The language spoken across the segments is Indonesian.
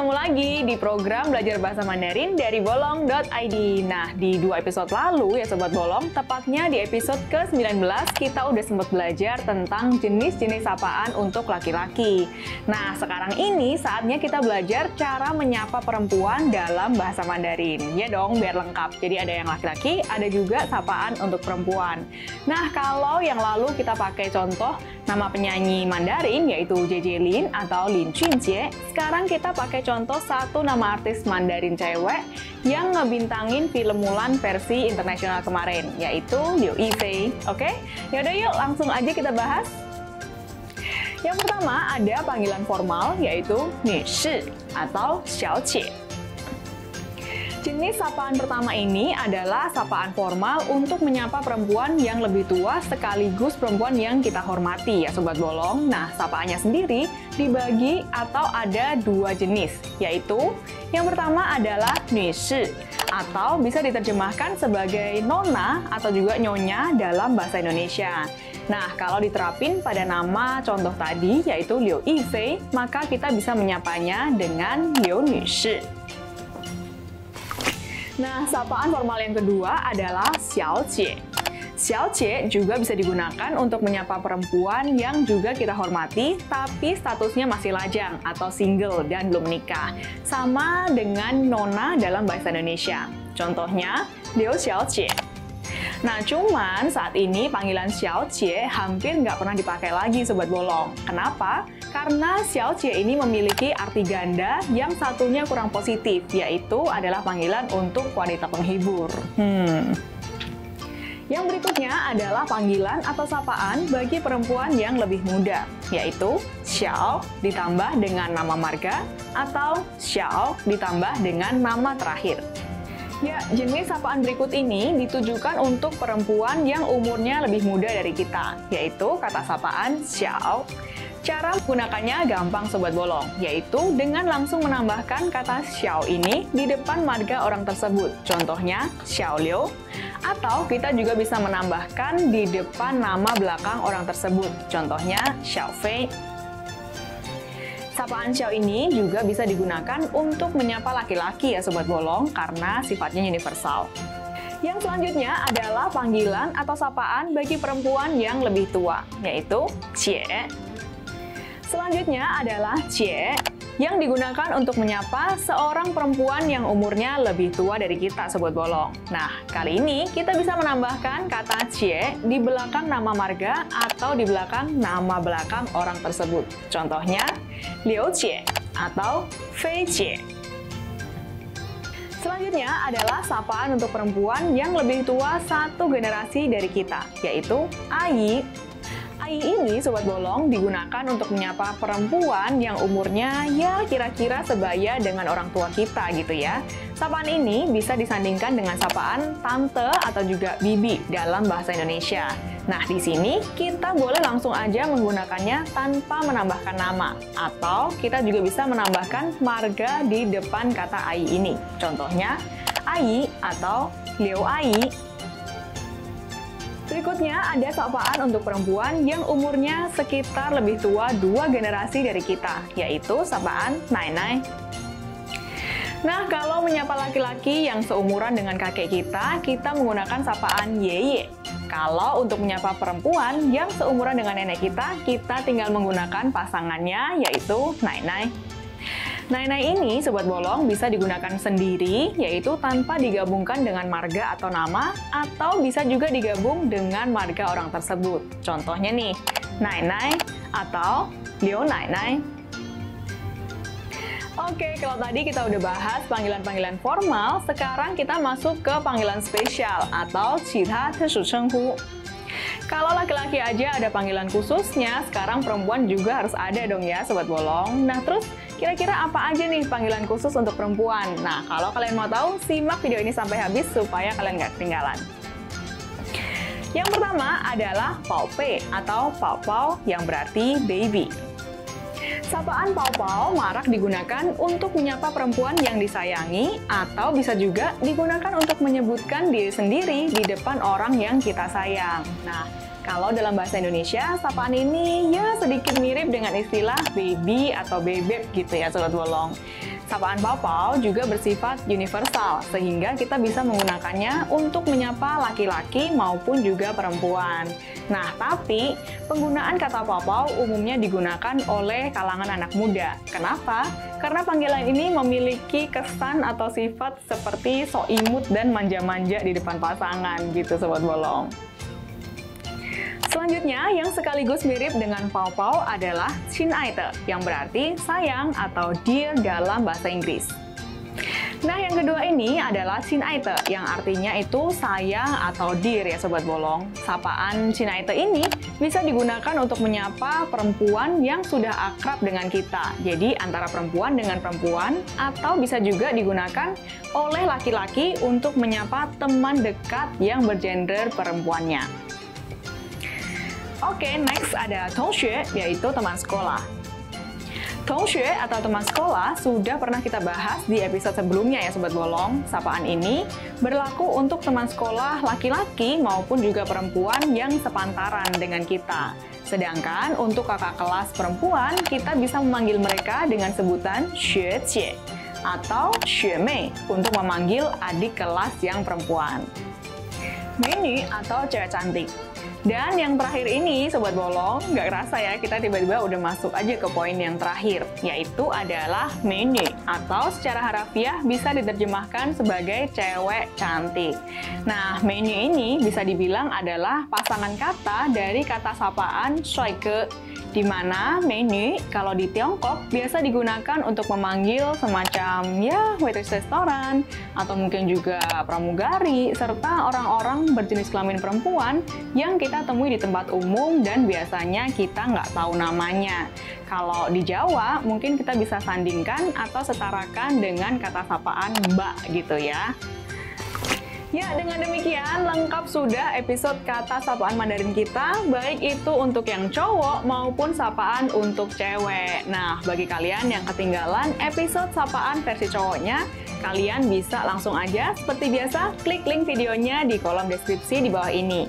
ketemu lagi di program Belajar Bahasa Mandarin dari bolong.id. Nah, di 2 episode lalu ya Sobat Bolong, tepatnya di episode ke-19, kita udah sempat belajar tentang jenis-jenis sapaan untuk laki-laki. Nah, sekarang ini saatnya kita belajar cara menyapa perempuan dalam bahasa Mandarin. Ya dong, biar lengkap. Jadi ada yang laki-laki, ada juga sapaan untuk perempuan. Nah, kalau yang lalu kita pakai contoh nama penyanyi Mandarin, yaitu JJ Lin atau Lin Junjie. Sekarang kita pakai contoh satu nama artis Mandarin cewek yang ngebintangin film Mulan versi internasional kemarin, yaitu Liu Yifei. Oke? Yaudah yuk, langsung aja kita bahas. Yang pertama ada panggilan formal, yaitu 女士 atau 小姐. Jenis sapaan pertama ini adalah sapaan formal untuk menyapa perempuan yang lebih tua sekaligus perempuan yang kita hormati ya Sobat Bolong. Nah, sapaannya sendiri dibagi atau ada 2 jenis, yaitu yang pertama adalah 女士 atau bisa diterjemahkan sebagai nona atau juga nyonya dalam bahasa Indonesia. Nah, kalau diterapin pada nama contoh tadi yaitu Liu Yifei, maka kita bisa menyapanya dengan Liu 女士. Nah, sapaan formal yang kedua adalah 小姐. 小姐juga bisa digunakan untuk menyapa perempuan yang juga kita hormati, tapi statusnya masih lajang atau single dan belum menikah. Sama dengan nona dalam bahasa Indonesia. Contohnya, Liu 小姐. Nah, cuman saat ini panggilan 小姐hampir nggak pernah dipakai lagi Sobat Bolong. Kenapa? Karena 小姐ini memiliki arti ganda yang satunya kurang positif, yaitu adalah panggilan untuk wanita penghibur. Yang berikutnya adalah panggilan atau sapaan bagi perempuan yang lebih muda, yaitu 小 ditambah dengan nama marga atau 小 ditambah dengan nama terakhir. Ya, jenis sapaan berikut ini ditujukan untuk perempuan yang umurnya lebih muda dari kita, yaitu kata sapaan 小. Cara menggunakannya gampang Sobat Bolong, yaitu dengan langsung menambahkan kata 小 ini di depan marga orang tersebut. Contohnya 小刘, atau kita juga bisa menambahkan di depan nama belakang orang tersebut. Contohnya 小飞. Sapaan 小 ini juga bisa digunakan untuk menyapa laki-laki ya Sobat Bolong karena sifatnya universal. Yang selanjutnya adalah panggilan atau sapaan bagi perempuan yang lebih tua, yaitu 姐. Selanjutnya adalah 姐 yang digunakan untuk menyapa seorang perempuan yang umurnya lebih tua dari kita Sobat Bolong. Nah, kali ini kita bisa menambahkan kata 姐 di belakang nama marga atau di belakang nama belakang orang tersebut. Contohnya, 刘姐 atau 菲姐. Selanjutnya adalah sapaan untuk perempuan yang lebih tua satu generasi dari kita, yaitu 阿姨. 阿姨 ini Sobat Bolong digunakan untuk menyapa perempuan yang umurnya ya kira-kira sebaya dengan orang tua kita gitu ya. Sapaan ini bisa disandingkan dengan sapaan tante atau juga bibi dalam bahasa Indonesia. Nah, di sini kita boleh langsung aja menggunakannya tanpa menambahkan nama, atau kita juga bisa menambahkan marga di depan kata 阿姨 ini. Contohnya, 阿姨 atau 刘阿姨. Berikutnya ada sapaan untuk perempuan yang umurnya sekitar lebih tua 2 generasi dari kita, yaitu sapaan 奶奶. Nah, kalau menyapa laki-laki yang seumuran dengan kakek kita, kita menggunakan sapaan 爷爷. Kalau untuk menyapa perempuan yang seumuran dengan nenek kita tinggal menggunakan pasangannya, yaitu 奶奶. 奶奶 ini Sobat Bolong bisa digunakan sendiri, yaitu tanpa digabungkan dengan marga atau nama, atau bisa juga digabung dengan marga orang tersebut. Contohnya nih, 奶奶 atau 刘奶奶. Oke, kalau tadi kita udah bahas panggilan-panggilan formal, sekarang kita masuk ke panggilan spesial atau 其他特殊称呼. Kalau laki-laki aja ada panggilan khususnya, sekarang perempuan juga harus ada dong ya Sobat Bolong. Nah, terus kira-kira apa aja nih panggilan khusus untuk perempuan? Nah, kalau kalian mau tahu, simak video ini sampai habis supaya kalian nggak ketinggalan. Yang pertama adalah 宝贝 atau 宝宝yang berarti baby. Sapaan pau-pau marak digunakan untuk menyapa perempuan yang disayangi atau bisa juga digunakan untuk menyebutkan diri sendiri di depan orang yang kita sayang. Nah, kalau dalam bahasa Indonesia, sapaan ini ya sedikit mirip dengan istilah baby atau bebek gitu ya Sobat Bolong. Sapaan Pau-Pau juga bersifat universal, sehingga kita bisa menggunakannya untuk menyapa laki-laki maupun juga perempuan. Nah, tapi penggunaan kata Pau-Pau umumnya digunakan oleh kalangan anak muda. Kenapa? Karena panggilan ini memiliki kesan atau sifat seperti sok imut dan manja-manja di depan pasangan, gitu Sobat Bolong. Selanjutnya, yang sekaligus mirip dengan Pau-Pau adalah Sinaite, yang berarti sayang atau dear dalam bahasa Inggris. Nah, yang kedua ini adalah Sinaite, yang artinya itu sayang atau dear ya Sobat Bolong. Sapaan Sinaite ini bisa digunakan untuk menyapa perempuan yang sudah akrab dengan kita. Jadi, antara perempuan dengan perempuan, atau bisa juga digunakan oleh laki-laki untuk menyapa teman dekat yang bergender perempuannya. Oke, next ada Tongxue, yaitu teman sekolah. Tongxue atau teman sekolah sudah pernah kita bahas di episode sebelumnya ya Sobat Bolong. Sapaan ini berlaku untuk teman sekolah laki-laki maupun juga perempuan yang sepantaran dengan kita. Sedangkan untuk kakak kelas perempuan, kita bisa memanggil mereka dengan sebutan Xue Jie atau Xue Mei untuk memanggil adik kelas yang perempuan. Mei atau cewek cantik. Dan yang terakhir ini, Sobat Bolong, nggak kerasa ya, kita tiba-tiba udah masuk aja ke poin yang terakhir, yaitu adalah menu, atau secara harafiah bisa diterjemahkan sebagai cewek cantik. Nah, menu ini bisa dibilang adalah pasangan kata dari kata sapaan shuike, di mana menu kalau di Tiongkok biasa digunakan untuk memanggil semacam ya waitress restoran, atau mungkin juga pramugari, serta orang-orang berjenis kelamin perempuan yang kita temui di tempat umum dan biasanya kita nggak tahu namanya. Kalau di Jawa, mungkin kita bisa sandingkan atau setarakan dengan kata sapaan mbak gitu ya. Ya, dengan demikian lengkap sudah episode kata sapaan Mandarin kita, baik itu untuk yang cowok maupun sapaan untuk cewek. Nah, bagi kalian yang ketinggalan episode sapaan versi cowoknya, kalian bisa langsung aja seperti biasa klik link videonya di kolom deskripsi di bawah ini.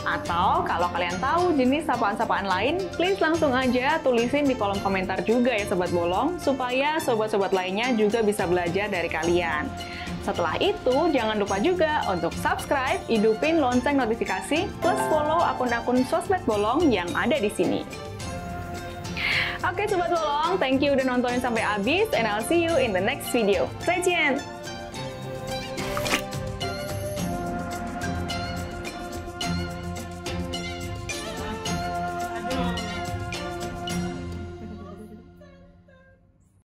Atau kalau kalian tahu jenis sapaan-sapaan lain, please langsung aja tulisin di kolom komentar juga ya Sobat Bolong, supaya sobat-sobat lainnya juga bisa belajar dari kalian. Setelah itu, jangan lupa juga untuk subscribe, hidupin lonceng notifikasi, plus follow akun-akun sosmed Bolong yang ada di sini. Oke Sobat Bolong, thank you udah nontonin sampai habis, and I'll see you in the next video. 再见!